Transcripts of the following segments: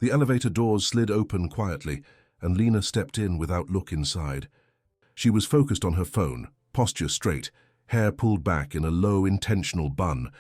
The elevator doors slid open quietly, and Lena stepped in without look inside. She was focused on her phone, posture straight, hair pulled back in a low, intentional bun,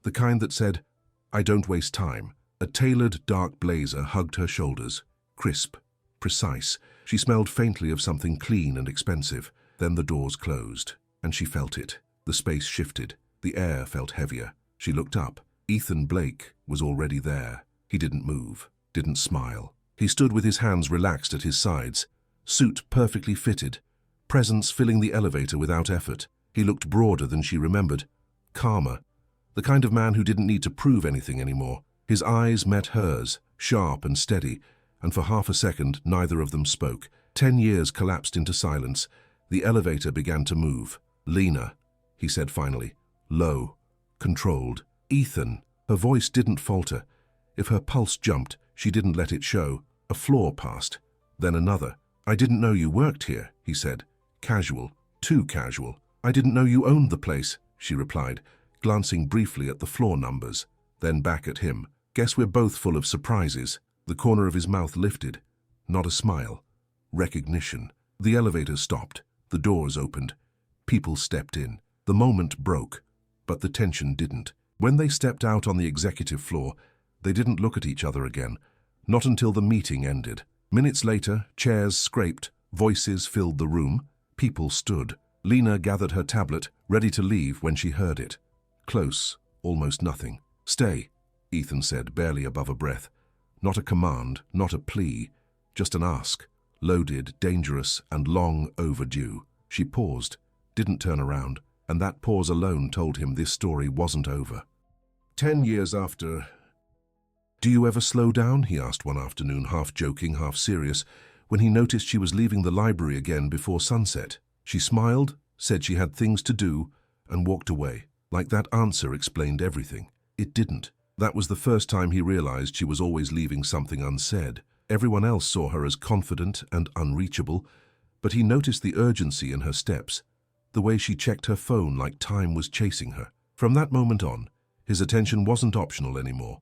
the kind that said, "I don't waste time." A tailored, dark blazer hugged her shoulders, crisp, precise. She smelled faintly of something clean and expensive. Then the doors closed, and she felt it. The space shifted. The air felt heavier. She looked up. Ethan Blake was already there. He didn't move, didn't smile. He stood with his hands relaxed at his sides, suit perfectly fitted, presence filling the elevator without effort. He looked broader than she remembered, calmer, the kind of man who didn't need to prove anything anymore. His eyes met hers, sharp and steady, and for half a second neither of them spoke. 10 years collapsed into silence. The elevator began to move. "Lena," he said finally, low, controlled. "Ethan." Her voice didn't falter. If her pulse jumped, she didn't let it show. A floor passed, then another. "I didn't know you worked here," he said. Casual, too casual. "I didn't know you owned the place," she replied, glancing briefly at the floor numbers, then back at him. "Guess we're both full of surprises." The corner of his mouth lifted. Not a smile. Recognition. The elevator stopped. The doors opened. People stepped in. The moment broke, but the tension didn't. When they stepped out on the executive floor, they didn't look at each other again. Not until the meeting ended. Minutes later, chairs scraped, voices filled the room. People stood. Lena gathered her tablet, ready to leave when she heard it. Close, almost nothing. "Stay," Ethan said, barely above a breath. Not a command, not a plea, just an ask. Loaded, dangerous, and long overdue. She paused, didn't turn around, and that pause alone told him this story wasn't over. 10 years after... "Do you ever slow down?" he asked one afternoon, half joking, half serious, when he noticed she was leaving the library again before sunset. She smiled, said she had things to do, and walked away. Like that answer explained everything. It didn't. That was the first time he realized she was always leaving something unsaid. Everyone else saw her as confident and unreachable, but he noticed the urgency in her steps, the way she checked her phone like time was chasing her. From that moment on, his attention wasn't optional anymore.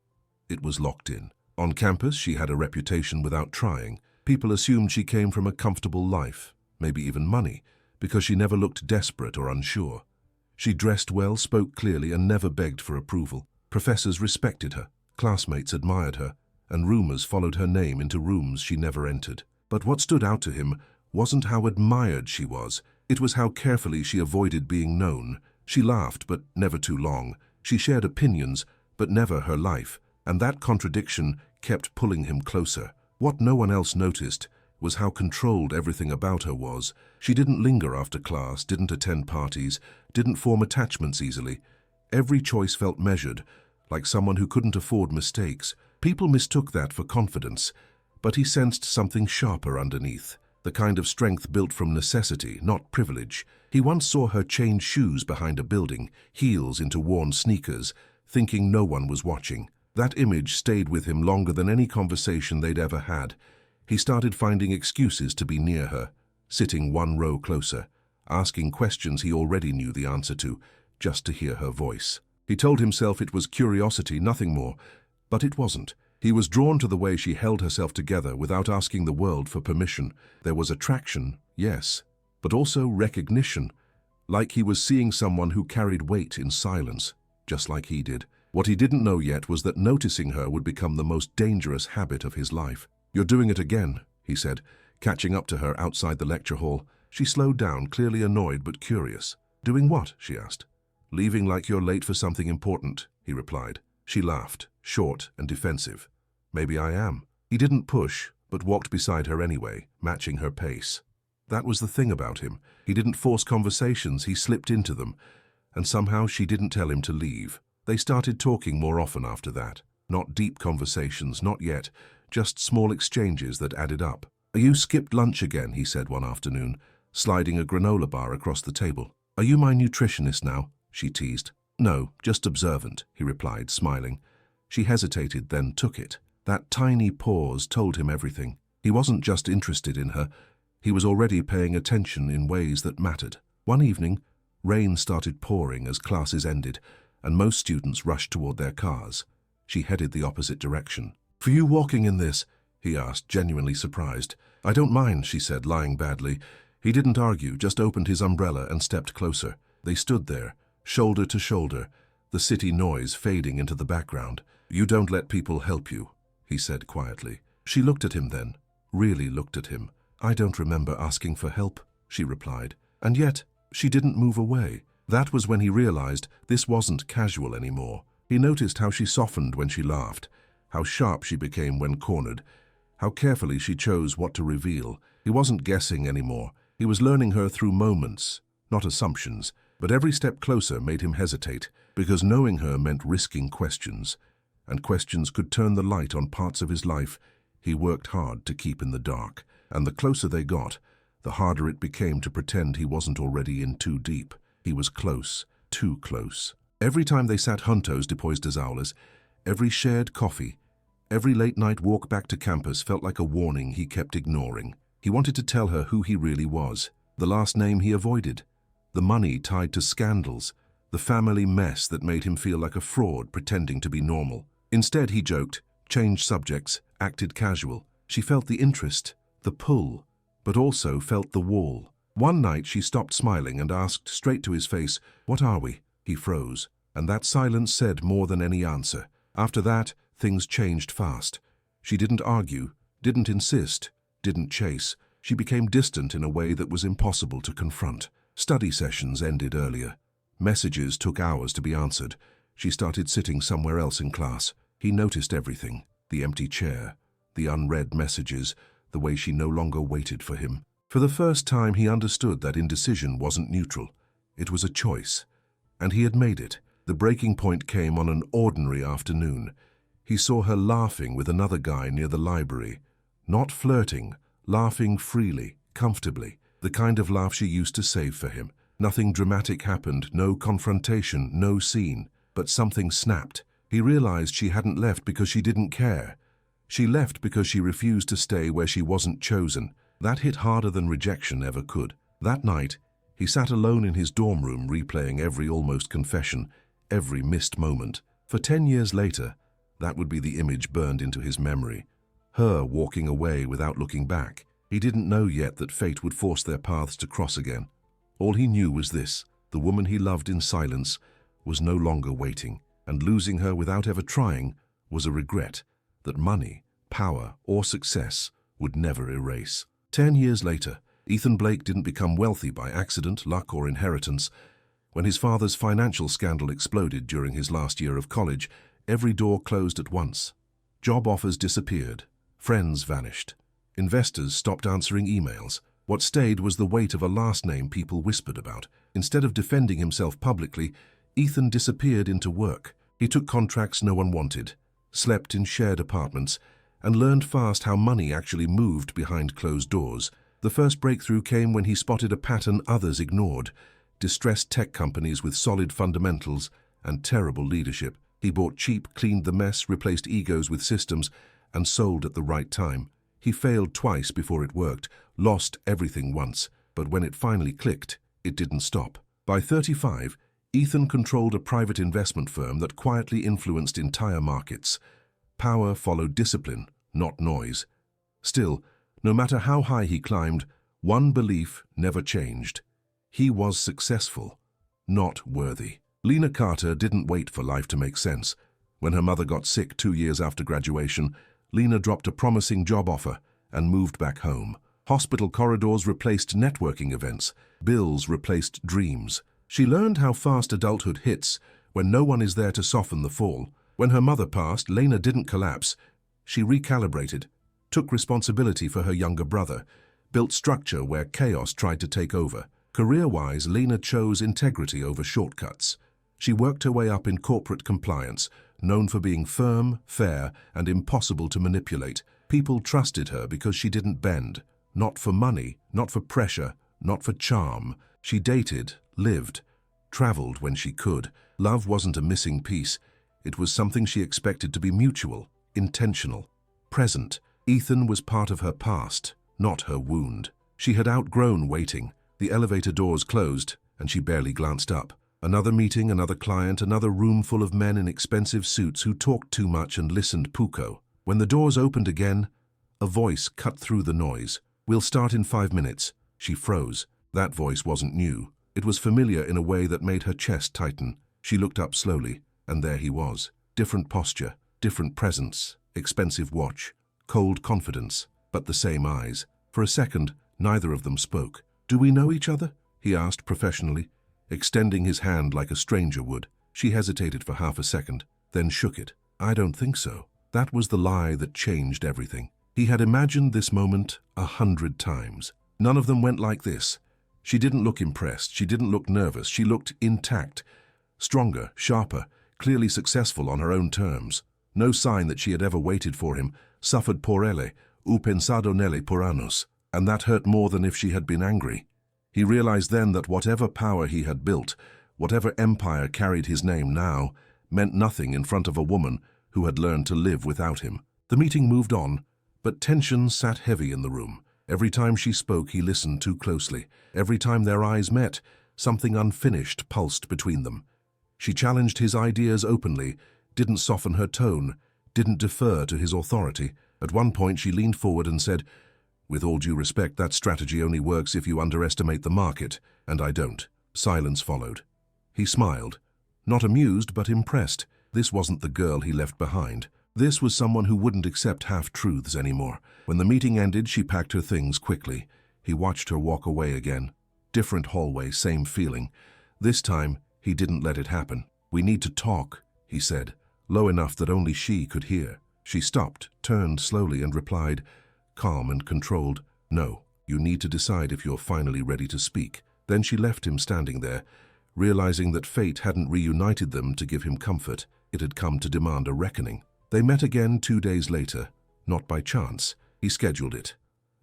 It was locked in. On campus, she had a reputation without trying. People assumed she came from a comfortable life, maybe even money, because she never looked desperate or unsure. She dressed well, spoke clearly, and never begged for approval. Professors respected her, classmates admired her, and rumors followed her name into rooms she never entered. But what stood out to him wasn't how admired she was. It was how carefully she avoided being known. She laughed, but never too long. She shared opinions, but never her life. And that contradiction kept pulling him closer. What no one else noticed was how controlled everything about her was. She didn't linger after class, didn't attend parties, didn't form attachments easily. Every choice felt measured, like someone who couldn't afford mistakes. People mistook that for confidence, but he sensed something sharper underneath, the kind of strength built from necessity, not privilege. He once saw her change shoes behind a building, heels into worn sneakers, thinking no one was watching. That image stayed with him longer than any conversation they'd ever had. He started finding excuses to be near her, sitting one row closer, asking questions he already knew the answer to, just to hear her voice. He told himself it was curiosity, nothing more, but it wasn't. He was drawn to the way she held herself together without asking the world for permission. There was attraction, yes, but also recognition, like he was seeing someone who carried weight in silence, just like he did. What he didn't know yet was that noticing her would become the most dangerous habit of his life. "You're doing it again," he said, catching up to her outside the lecture hall. She slowed down, clearly annoyed but curious. "Doing what?" she asked. "Leaving like you're late for something important," he replied. She laughed, short and defensive. "Maybe I am." He didn't push, but walked beside her anyway, matching her pace. That was the thing about him. He didn't force conversations, he slipped into them, and somehow she didn't tell him to leave. They started talking more often after that. Not deep conversations, not yet, just small exchanges that added up. "You skipped lunch again," he said one afternoon, sliding a granola bar across the table. "Are you my nutritionist now?" she teased. "No, just observant," he replied, smiling. She hesitated, then took it. That tiny pause told him everything. He wasn't just interested in her, he was already paying attention in ways that mattered. One evening, rain started pouring as classes ended, and most students rushed toward their cars. She headed the opposite direction. "For you walking in this?" he asked, genuinely surprised. "I don't mind," she said, lying badly. He didn't argue, just opened his umbrella and stepped closer. They stood there, shoulder to shoulder, the city noise fading into the background. "You don't let people help you," he said quietly. She looked at him then, really looked at him. "I don't remember asking for help," she replied. And yet, she didn't move away. That was when he realized this wasn't casual anymore. He noticed how she softened when she laughed, how sharp she became when cornered, how carefully she chose what to reveal. He wasn't guessing anymore. He was learning her through moments, not assumptions. But every step closer made him hesitate, because knowing her meant risking questions. And questions could turn the light on parts of his life he worked hard to keep in the dark. And the closer they got, the harder it became to pretend he wasn't already in too deep. He was close, too close. Every time they sat juntos depois das aulas, every shared coffee, every late-night walk back to campus felt like a warning he kept ignoring. He wanted to tell her who he really was, the last name he avoided, the money tied to scandals, the family mess that made him feel like a fraud pretending to be normal. Instead, he joked, changed subjects, acted casual. She felt the interest, the pull, but also felt the wall. One night she stopped smiling and asked straight to his face, "What are we?" He froze, and that silence said more than any answer. After that, things changed fast. She didn't argue, didn't insist, didn't chase. She became distant in a way that was impossible to confront. Study sessions ended earlier. Messages took hours to be answered. She started sitting somewhere else in class. He noticed everything, the empty chair, the unread messages, the way she no longer waited for him. For the first time, he understood that indecision wasn't neutral. It was a choice, and he had made it. The breaking point came on an ordinary afternoon. He saw her laughing with another guy near the library. Not flirting, laughing freely, comfortably, the kind of laugh she used to save for him. Nothing dramatic happened, no confrontation, no scene, but something snapped. He realized she hadn't left because she didn't care. She left because she refused to stay where she wasn't chosen. That hit harder than rejection ever could. That night, he sat alone in his dorm room replaying every almost confession, every missed moment. For 10 years later, that would be the image burned into his memory. Her walking away without looking back. He didn't know yet that fate would force their paths to cross again. All he knew was this: the woman he loved in silence was no longer waiting, and losing her without ever trying was a regret that money, power, or success would never erase. 10 years later, Ethan Blake didn't become wealthy by accident, luck, or inheritance. When his father's financial scandal exploded during his last year of college, every door closed at once. Job offers disappeared. Friends vanished. Investors stopped answering emails. What stayed was the weight of a last name people whispered about. Instead of defending himself publicly, Ethan disappeared into work. He took contracts no one wanted, slept in shared apartments, and learned fast how money actually moved behind closed doors. The first breakthrough came when he spotted a pattern others ignored: distressed tech companies with solid fundamentals and terrible leadership. He bought cheap, cleaned the mess, replaced egos with systems, and sold at the right time. He failed twice before it worked, lost everything once, but when it finally clicked, it didn't stop. By 35, Ethan controlled a private investment firm that quietly influenced entire markets. Power followed discipline, not noise. Still, no matter how high he climbed, one belief never changed: he was successful, not worthy. Lena Carter didn't wait for life to make sense. When her mother got sick 2 years after graduation, Lena dropped a promising job offer and moved back home. Hospital corridors replaced networking events. Bills replaced dreams. She learned how fast adulthood hits when no one is there to soften the fall. When her mother passed, Lena didn't collapse. She recalibrated, took responsibility for her younger brother, built structure where chaos tried to take over. Career-wise, Lena chose integrity over shortcuts. She worked her way up in corporate compliance, known for being firm, fair, and impossible to manipulate. People trusted her because she didn't bend. Not for money, not for pressure, not for charm. She dated, lived, traveled when she could. Love wasn't a missing piece. It was something she expected to be mutual, intentional, present. Ethan was part of her past, not her wound. She had outgrown waiting. The elevator doors closed, and she barely glanced up. Another meeting, another client, another room full of men in expensive suits who talked too much and listened puko. When the doors opened again, a voice cut through the noise. "We'll start in 5 minutes." She froze. That voice wasn't new. It was familiar in a way that made her chest tighten. She looked up slowly, and there he was. Different posture, different presence, expensive watch, cold confidence, but the same eyes. For a second, neither of them spoke. "Do we know each other?" he asked professionally, extending his hand like a stranger would. She hesitated for half a second, then shook it. "I don't think so." That was the lie that changed everything. He had imagined this moment 100 times. None of them went like this. She didn't look impressed. She didn't look nervous. She looked intact, stronger, sharper, clearly successful on her own terms. No sign that she had ever waited for him. Suffered por elle, u pensado nelle por años. And that hurt more than if she had been angry. He realized then that whatever power he had built, whatever empire carried his name now, meant nothing in front of a woman who had learned to live without him. The meeting moved on, but tension sat heavy in the room. Every time she spoke, he listened too closely. Every time their eyes met, something unfinished pulsed between them. She challenged his ideas openly, didn't soften her tone, didn't defer to his authority. At one point, she leaned forward and said, "With all due respect, that strategy only works if you underestimate the market, and I don't." Silence followed. He smiled, not amused but impressed. This wasn't the girl he left behind. This was someone who wouldn't accept half-truths anymore. When the meeting ended, she packed her things quickly. He watched her walk away again. Different hallway, same feeling. This time, he didn't let it happen. "We need to talk," he said, low enough that only she could hear. She stopped, turned slowly and replied, calm and controlled, "No, you need to decide if you're finally ready to speak." Then she left him standing there, realizing that fate hadn't reunited them to give him comfort. It had come to demand a reckoning. They met again 2 days later, not by chance. He scheduled it.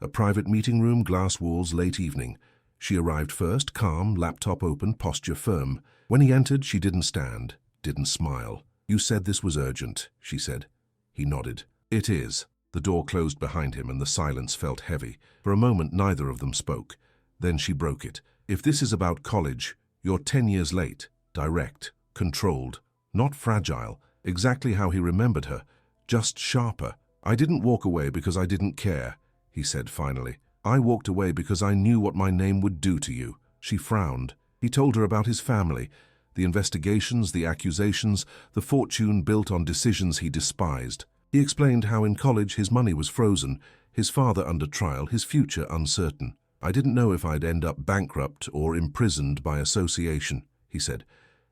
A private meeting room, glass walls, late evening. She arrived first, calm, laptop open, posture firm. When he entered, she didn't stand, didn't smile. "You said this was urgent," she said. He nodded. "It is." The door closed behind him and the silence felt heavy. For a moment, neither of them spoke. Then she broke it. "If this is about college, you're 10 years late. Direct, controlled, not fragile. Exactly how he remembered her, just sharper. "I didn't walk away because I didn't care," he said finally. "I walked away because I knew what my name would do to you." She frowned. He told her about his family, the investigations, the accusations, the fortune built on decisions he despised. He explained how in college his money was frozen, his father under trial, his future uncertain. "I didn't know if I'd end up bankrupt or imprisoned by association," he said.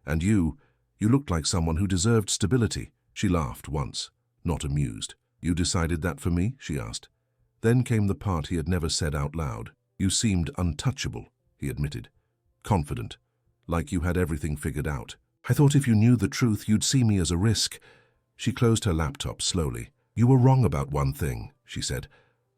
"And you looked like someone who deserved stability." She laughed once, not amused. "You decided that for me?" she asked. Then came the part he had never said out loud. "You seemed untouchable," he admitted. "Confident, like you had everything figured out. I thought if you knew the truth, you'd see me as a risk." She closed her laptop slowly. "You were wrong about one thing," she said.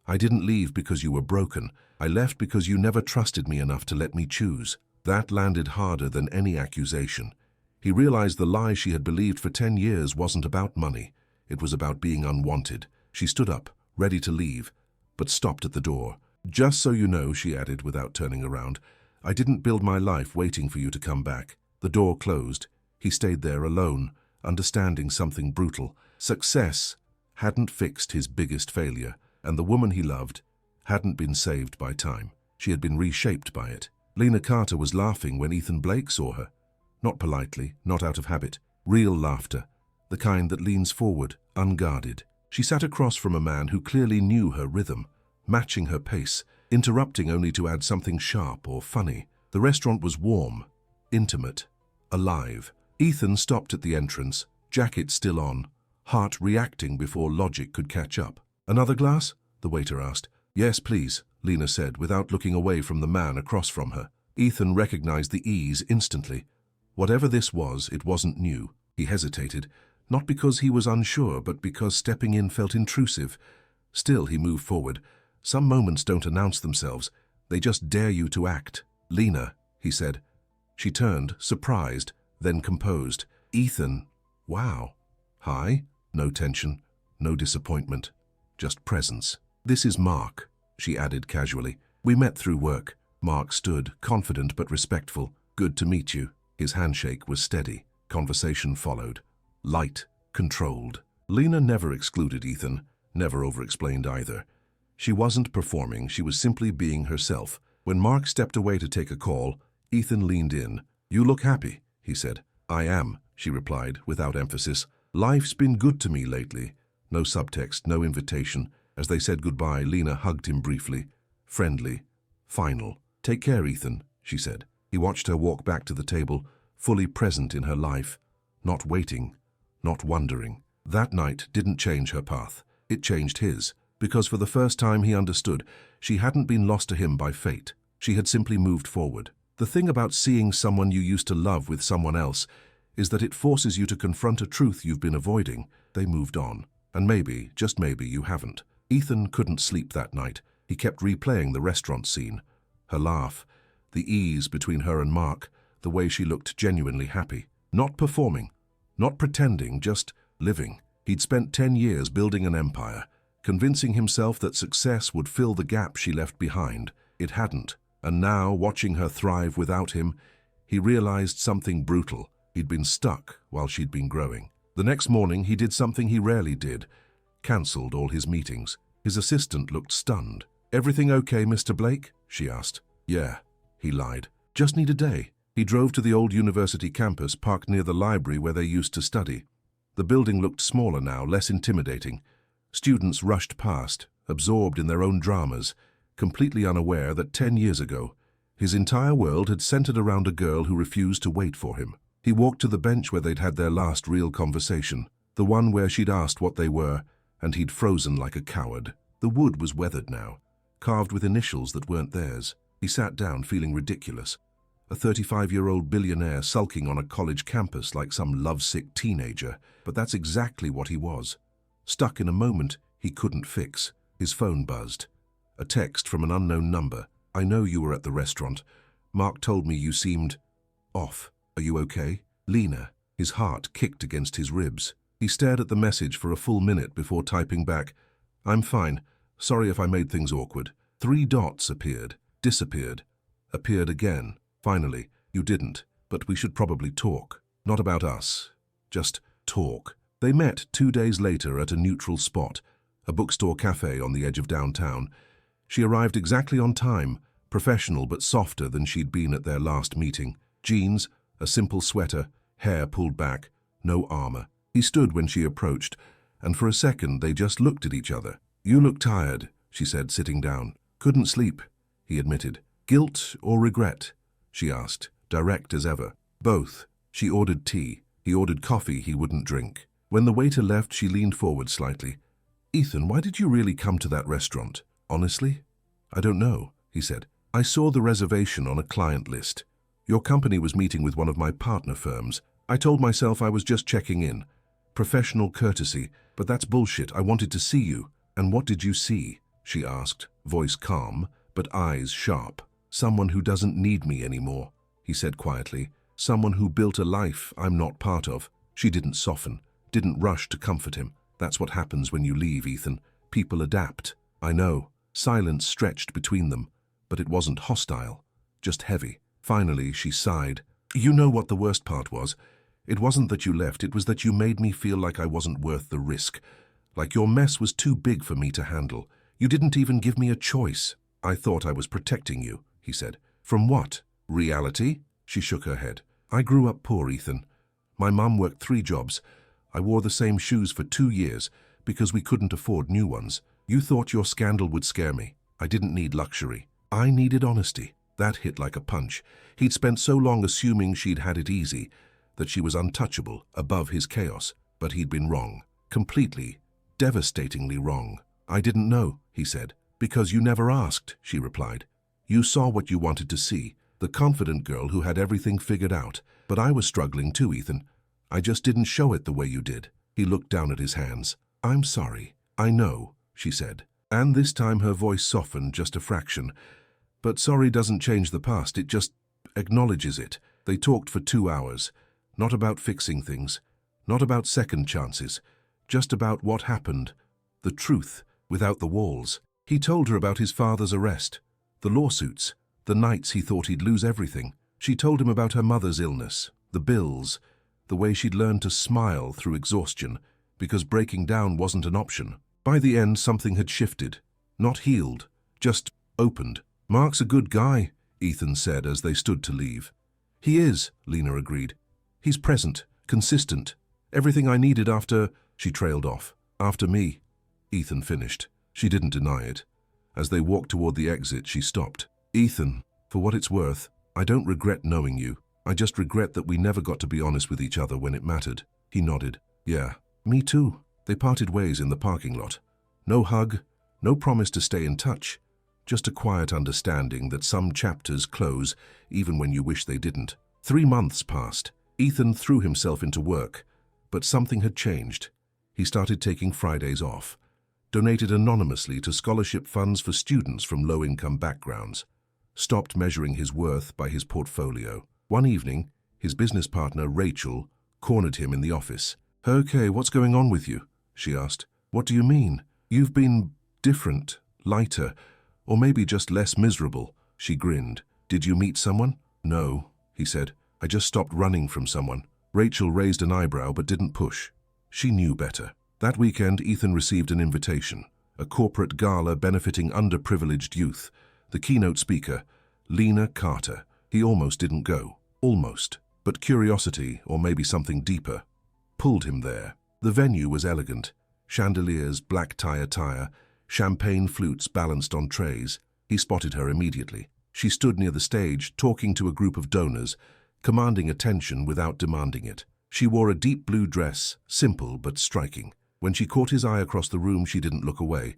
"I didn't leave because you were broken. I left because you never trusted me enough to let me choose." That landed harder than any accusation. He realized the lie she had believed for 10 years wasn't about money. It was about being unwanted. She stood up, ready to leave, but stopped at the door. "Just so you know," she added without turning around, "I didn't build my life waiting for you to come back." The door closed. He stayed there alone, understanding something brutal. Success hadn't fixed his biggest failure, and the woman he loved hadn't been saved by time. She had been reshaped by it. Lena Carter was laughing when Ethan Blake saw her. Not politely, not out of habit. Real laughter, the kind that leans forward, unguarded. She sat across from a man who clearly knew her rhythm, matching her pace, interrupting only to add something sharp or funny. The restaurant was warm, intimate, alive. Ethan stopped at the entrance, jacket still on, heart reacting before logic could catch up. "Another glass?" the waiter asked. "Yes, please," Lena said, without looking away from the man across from her. Ethan recognized the ease instantly. Whatever this was, it wasn't new. He hesitated, not because he was unsure, but because stepping in felt intrusive. Still, he moved forward. Some moments don't announce themselves. They just dare you to act. "Lena," he said. She turned, surprised, then composed. "Ethan, wow." "Hi?" No tension, no disappointment, just presence. "This is Mark," she added casually. "We met through work." Mark stood, confident but respectful. "Good to meet you." His handshake was steady. Conversation followed. Light, controlled. Lena never excluded Ethan, never over-explained either. She wasn't performing, she was simply being herself. When Mark stepped away to take a call, Ethan leaned in. "You look happy," he said. "I am," she replied, without emphasis. "Life's been good to me lately." No subtext, no invitation. As they said goodbye, Lena hugged him briefly. Friendly. Final. "Take care, Ethan," she said. He watched her walk back to the table, fully present in her life. Not waiting, not wondering. That night didn't change her path. It changed his, because for the first time he understood she hadn't been lost to him by fate. She had simply moved forward. The thing about seeing someone you used to love with someone else is that it forces you to confront a truth you've been avoiding. They moved on. And maybe, just maybe, you haven't. Ethan couldn't sleep that night. He kept replaying the restaurant scene. Her laugh, the ease between her and Mark, the way she looked genuinely happy. Not performing, not pretending, just living. He'd spent 10 years building an empire, convincing himself that success would fill the gap she left behind. It hadn't. And now, watching her thrive without him, he realized something brutal. He'd been stuck while she'd been growing. The next morning, he did something he rarely did. Cancelled all his meetings. His assistant looked stunned. "Everything okay, Mr. Blake?" she asked. "Yeah," he lied. "Just need a day." He drove to the old university campus, parked near the library where they used to study. The building looked smaller now, less intimidating. Students rushed past, absorbed in their own dramas, completely unaware that 10 years ago, his entire world had centered around a girl who refused to wait for him. He walked to the bench where they'd had their last real conversation, the one where she'd asked what they were, and he'd frozen like a coward. The wood was weathered now, carved with initials that weren't theirs. He sat down, feeling ridiculous. A 35-year-old billionaire sulking on a college campus like some lovesick teenager, but that's exactly what he was. Stuck in a moment he couldn't fix. His phone buzzed. A text from an unknown number. "I know you were at the restaurant. Mark told me you seemed off. Are you okay?" Lena. His heart kicked against his ribs. He stared at the message for a full minute before typing back, "I'm fine. Sorry if I made things awkward." 3 dots appeared, disappeared, appeared again. Finally, "You didn't, but we should probably talk. Not about us. Just talk." They met 2 days later at a neutral spot, a bookstore cafe on the edge of downtown. She arrived exactly on time, professional but softer than she'd been at their last meeting. Jeans, a simple sweater, hair pulled back, no armor. He stood when she approached, and for a second they just looked at each other. "You look tired," she said, sitting down. "Couldn't sleep," he admitted. "Guilt or regret?" she asked, direct as ever. "Both." She ordered tea. He ordered coffee he wouldn't drink. When the waiter left, she leaned forward slightly. "Ethan, why did you really come to that restaurant?" "Honestly, I don't know," he said. "I saw the reservation on a client list. Your company was meeting with one of my partner firms. I told myself I was just checking in. Professional courtesy, but that's bullshit. I wanted to see you." "And what did you see?" she asked, voice calm, but eyes sharp. "Someone who doesn't need me anymore," he said quietly. "Someone who built a life I'm not part of." She didn't soften, didn't rush to comfort him. "That's what happens when you leave, Ethan. People adapt." "I know." Silence stretched between them, but it wasn't hostile, just heavy. Finally, she sighed. "You know what the worst part was? It wasn't that you left, it was that you made me feel like I wasn't worth the risk. Like your mess was too big for me to handle. You didn't even give me a choice." "I thought I was protecting you," he said. "From what? Reality?" She shook her head. "I grew up poor, Ethan. My mum worked 3 jobs. I wore the same shoes for 2 years because we couldn't afford new ones. You thought your scandal would scare me. I didn't need luxury. I needed honesty." That hit like a punch. He'd spent so long assuming she'd had it easy, that she was untouchable, above his chaos. But he'd been wrong. Completely, devastatingly wrong. "I didn't know," he said. "Because you never asked," she replied. "You saw what you wanted to see, the confident girl who had everything figured out. But I was struggling too, Ethan. I just didn't show it the way you did." He looked down at his hands. "I'm sorry." "I know," she said. And this time her voice softened just a fraction. "But sorry doesn't change the past, it just acknowledges it." They talked for 2 hours. Not about fixing things, not about second chances, just about what happened. The truth, without the walls. He told her about his father's arrest, the lawsuits, the nights he thought he'd lose everything. She told him about her mother's illness, the bills, the way she'd learned to smile through exhaustion, because breaking down wasn't an option. By the end, something had shifted. Not healed, just opened. "Mark's a good guy," Ethan said as they stood to leave. "He is," Lena agreed. "He's present, consistent. Everything I needed after—" She trailed off. "After me," Ethan finished. She didn't deny it. As they walked toward the exit, she stopped. "Ethan, for what it's worth, I don't regret knowing you. I just regret that we never got to be honest with each other when it mattered." He nodded. "Yeah, me too." They parted ways in the parking lot. No hug, no promise to stay in touch. Just a quiet understanding that some chapters close even when you wish they didn't. 3 months passed. Ethan threw himself into work, but something had changed. He started taking Fridays off, donated anonymously to scholarship funds for students from low-income backgrounds, stopped measuring his worth by his portfolio. One evening, his business partner, Rachel, cornered him in the office. "Okay, what's going on with you?" she asked. "What do you mean? You've been different, lighter, or maybe just less miserable." She grinned. "Did you meet someone?" "No," he said. "I just stopped running from someone." Rachel raised an eyebrow but didn't push. She knew better. That weekend, Ethan received an invitation, a corporate gala benefiting underprivileged youth. The keynote speaker, Lena Carter. He almost didn't go. Almost. But curiosity, or maybe something deeper, pulled him there. The venue was elegant. Chandeliers, black tie attire, champagne flutes balanced on trays. He spotted her immediately. She stood near the stage, talking to a group of donors, commanding attention without demanding it. She wore a deep blue dress, simple but striking. When she caught his eye across the room, she didn't look away.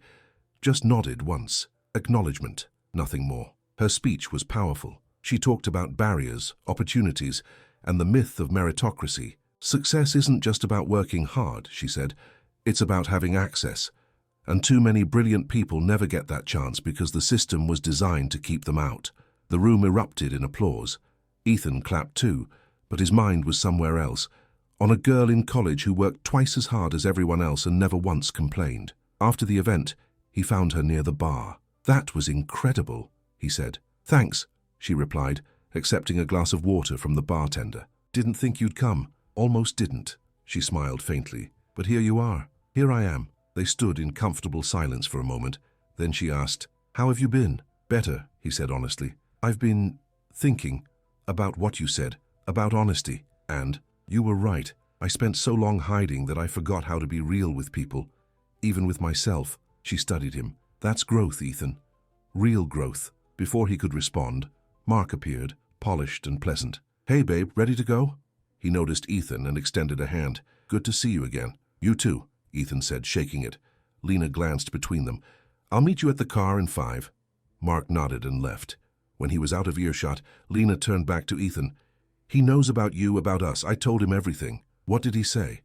Just nodded once. Acknowledgement, nothing more. Her speech was powerful. She talked about barriers, opportunities, and the myth of meritocracy. "Success isn't just about working hard," she said. "It's about having access. And too many brilliant people never get that chance because the system was designed to keep them out." The room erupted in applause. Ethan clapped too, but his mind was somewhere else, on a girl in college who worked twice as hard as everyone else and never once complained. After the event, he found her near the bar. "That was incredible," he said. "Thanks," she replied, accepting a glass of water from the bartender. "Didn't think you'd come." "Almost didn't," she smiled faintly. "But here you are. Here I am." They stood in comfortable silence for a moment. Then she asked, "How have you been?" "Better," he said honestly. "I've been thinking about what you said, about honesty. And you were right. I spent so long hiding that I forgot how to be real with people, even with myself." She studied him. "That's growth, Ethan. Real growth." Before he could respond, Mark appeared, polished and pleasant. "Hey, babe, ready to go?" He noticed Ethan and extended a hand. "Good to see you again." "You too," Ethan said, shaking it. Lena glanced between them. "I'll meet you at the car in 5. Mark nodded and left. When he was out of earshot, Lena turned back to Ethan. "He knows about you, about us. I told him everything." "What did he say?"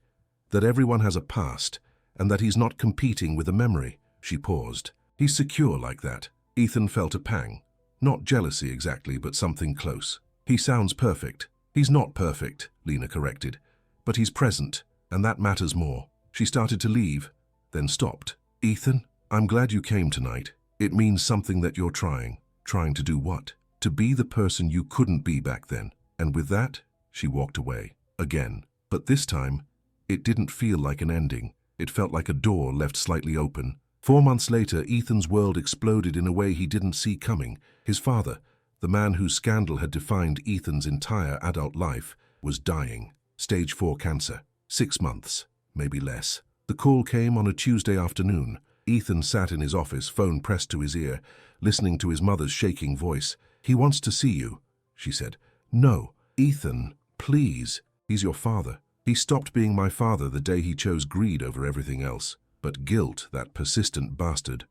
"That everyone has a past, and that he's not competing with a memory." She paused. "He's secure like that." Ethan felt a pang. Not jealousy exactly, but something close. "He sounds perfect." "He's not perfect," Lena corrected. "But he's present, and that matters more." She started to leave, then stopped. "Ethan, I'm glad you came tonight. It means something that you're trying. Trying to do what? To be the person you couldn't be back then." And with that, she walked away. Again. But this time, it didn't feel like an ending. It felt like a door left slightly open. 4 months later, Ethan's world exploded in a way he didn't see coming. His father, the man whose scandal had defined Ethan's entire adult life, was dying. Stage 4 cancer. 6 months, maybe less. The call came on a Tuesday afternoon. Ethan sat in his office, phone pressed to his ear, listening to his mother's shaking voice. "He wants to see you," she said. "No, Ethan, please. He's your father. He stopped being my father the day he chose greed over everything else. But guilt, that persistent bastard,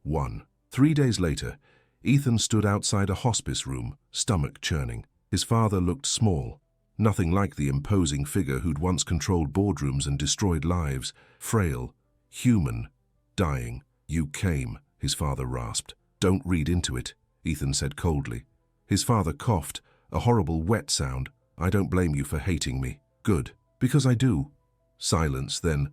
won." 3 days later, Ethan stood outside a hospice room, stomach churning. His father looked small, nothing like the imposing figure who'd once controlled boardrooms and destroyed lives. Frail, human, dying. "You came," his father rasped. "Don't read into it," Ethan said coldly. His father coughed, a horrible wet sound. "I don't blame you for hating me." "Good, because I do." Silence, then,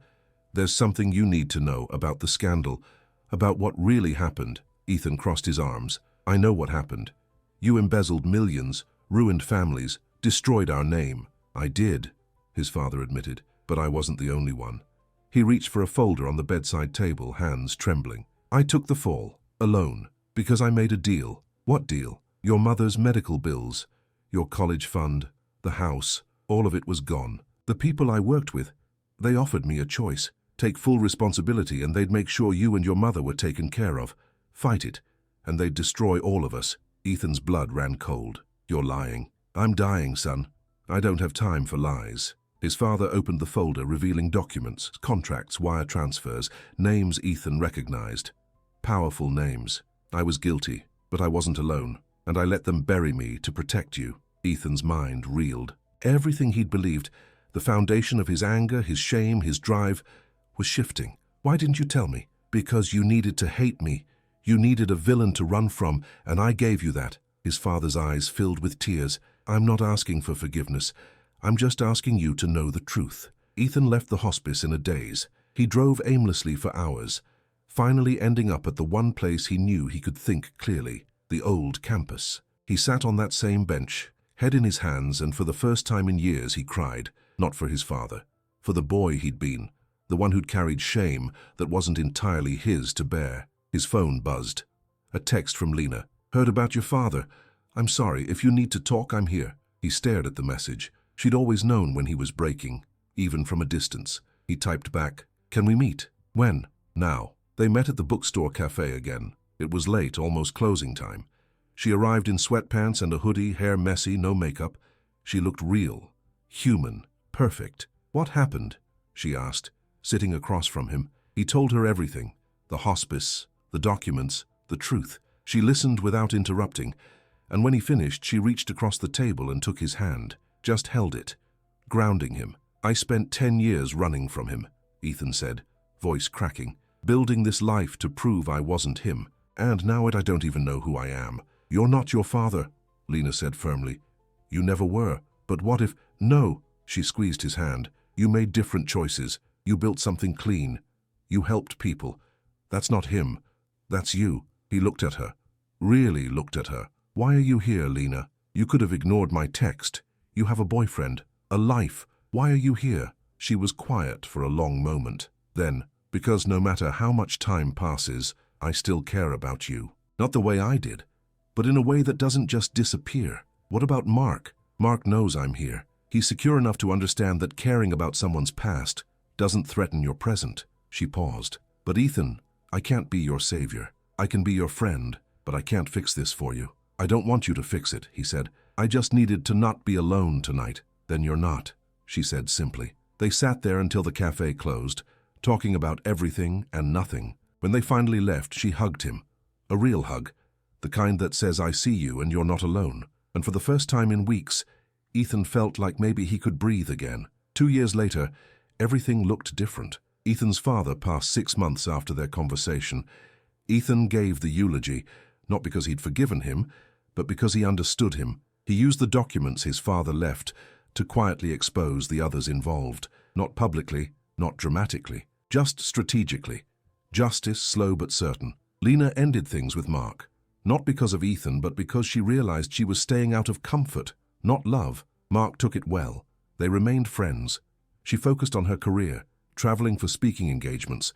"There's something you need to know about the scandal, about what really happened." Ethan crossed his arms. "I know what happened. You embezzled millions, ruined families, destroyed our name." "I did," his father admitted, "but I wasn't the only one. He reached for a folder on the bedside table, hands trembling. I took the fall, alone, because I made a deal. What deal? Your mother's medical bills, your college fund, the house, all of it was gone. The people I worked with, they offered me a choice. Take full responsibility and they'd make sure you and your mother were taken care of. Fight it, and they'd destroy all of us. Ethan's blood ran cold. You're lying. I'm dying, son. I don't have time for lies. His father opened the folder, revealing documents, contracts, wire transfers, names Ethan recognized. Powerful names. I was guilty, but I wasn't alone, and I let them bury me to protect you. Ethan's mind reeled. Everything he'd believed, the foundation of his anger, his shame, his drive, was shifting. Why didn't you tell me? Because you needed to hate me. You needed a villain to run from, and I gave you that. His father's eyes filled with tears. I'm not asking for forgiveness. I'm just asking you to know the truth. Ethan left the hospice in a daze. He drove aimlessly for hours, finally ending up at the one place he knew he could think clearly, the old campus. He sat on that same bench, head in his hands, and for the first time in years he cried, not for his father, for the boy he'd been, the one who'd carried shame that wasn't entirely his to bear. His phone buzzed. A text from Lena. Heard about your father. I'm sorry, if you need to talk, I'm here. He stared at the message. She'd always known when he was breaking, even from a distance. He typed back, can we meet? When? Now. They met at the bookstore cafe again. It was late, almost closing time. She arrived in sweatpants and a hoodie, hair messy, no makeup. She looked real, human, perfect. What happened? She asked, sitting across from him. He told her everything. The hospice, the documents, the truth. She listened without interrupting, and when he finished, she reached across the table and took his hand, just held it, grounding him. I spent 10 years running from him, Ethan said, voice cracking, building this life to prove I wasn't him, and now I don't even know who I am. You're not your father, Lena said firmly. You never were, but what if— No, she squeezed his hand. You made different choices. You built something clean. You helped people. That's not him. That's you. He looked at her. Really looked at her. Why are you here, Lena? You could have ignored my text. You have a boyfriend, a life. Why are you here? She was quiet for a long moment. Then, because no matter how much time passes, I still care about you. Not the way I did, but in a way that doesn't just disappear. What about Mark? Mark knows I'm here. He's secure enough to understand that caring about someone's past doesn't threaten your present. She paused. But Ethan, I can't be your savior. I can be your friend, but I can't fix this for you. I don't want you to fix it, he said. I just needed to not be alone tonight. Then you're not, she said simply. They sat there until the cafe closed, talking about everything and nothing. When they finally left, she hugged him. A real hug, the kind that says, I see you and you're not alone. And for the first time in weeks, Ethan felt like maybe he could breathe again. 2 years later, everything looked different. Ethan's father passed 6 months after their conversation. Ethan gave the eulogy, not because he'd forgiven him, but because he understood him. He used the documents his father left to quietly expose the others involved, not publicly, not dramatically, just strategically. Justice, slow but certain. Lena ended things with Mark, not because of Ethan, but because she realized she was staying out of comfort, not love. Mark took it well. They remained friends. She focused on her career, traveling for speaking engagements,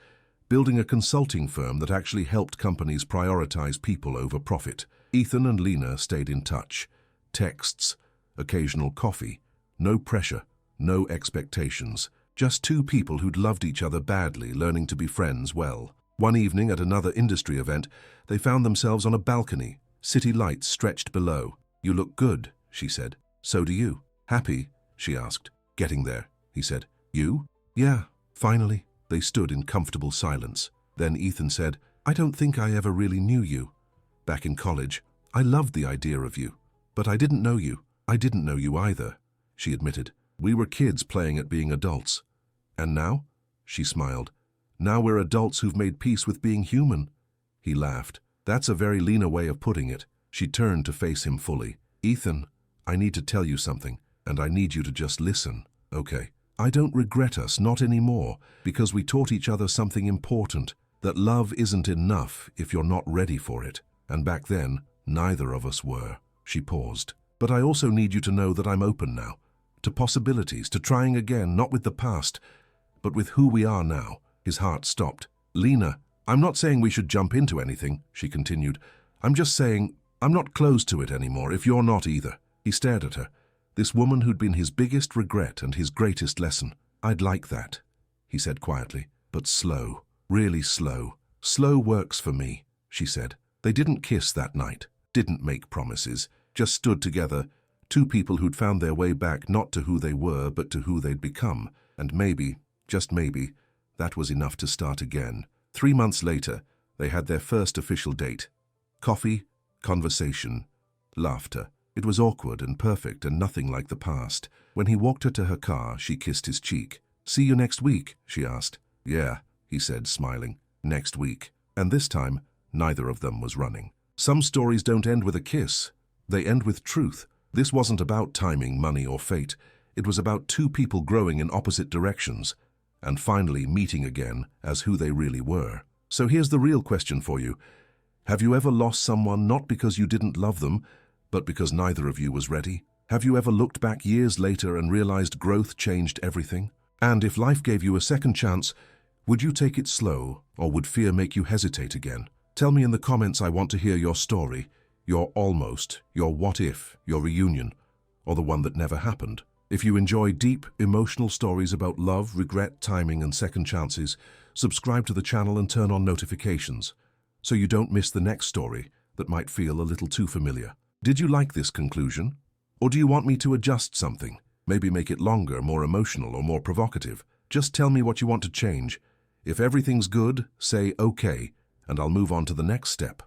building a consulting firm that actually helped companies prioritize people over profit. Ethan and Lena stayed in touch. Texts, occasional coffee, no pressure, no expectations. Just two people who'd loved each other badly, learning to be friends well. One evening at another industry event, they found themselves on a balcony, city lights stretched below. You look good, she said. So do you. Happy? She asked. Getting there, he said. You? Yeah, finally. They stood in comfortable silence. Then Ethan said, I don't think I ever really knew you. Back in college, I loved the idea of you. But I didn't know you. I didn't know you either, she admitted. We were kids playing at being adults. And now? She smiled. Now we're adults who've made peace with being human. He laughed. That's a very Lena way of putting it. She turned to face him fully. Ethan, I need to tell you something, and I need you to just listen, okay? I don't regret us, not anymore, because we taught each other something important, that love isn't enough if you're not ready for it. And back then, neither of us were. She paused. But I also need you to know that I'm open now, to possibilities, to trying again, not with the past, But with who we are now, his heart stopped. Lena, I'm not saying we should jump into anything, she continued. I'm just saying I'm not close to it anymore if you're not either. He stared at her. This woman who'd been his biggest regret and his greatest lesson. I'd like that, he said quietly, but slow, really slow. Slow works for me, she said. They didn't kiss that night, didn't make promises, just stood together, two people who'd found their way back not to who they were but to who they'd become. And maybe, just maybe, that was enough to start again. 3 months later, they had their first official date. Coffee, conversation, laughter. It was awkward and perfect and nothing like the past. When he walked her to her car, she kissed his cheek. See you next week, she asked. Yeah, he said, smiling. Next week. And this time, neither of them was running. Some stories don't end with a kiss. They end with truth. This wasn't about timing, money, or fate. It was about two people growing in opposite directions and finally meeting again as who they really were. So here's the real question for you. Have you ever lost someone not because you didn't love them, but because neither of you was ready? Have you ever looked back years later and realized growth changed everything? And if life gave you a second chance, would you take it slow, or would fear make you hesitate again? Tell me in the comments. I want to hear your story, your almost, your what if, your reunion, or the one that never happened. If you enjoy deep, emotional stories about love, regret, timing, and second chances, subscribe to the channel and turn on notifications so you don't miss the next story that might feel a little too familiar. Did you like this conclusion? Or do you want me to adjust something? Maybe make it longer, more emotional, or more provocative? Just tell me what you want to change. If everything's good, say okay, and I'll move on to the next step.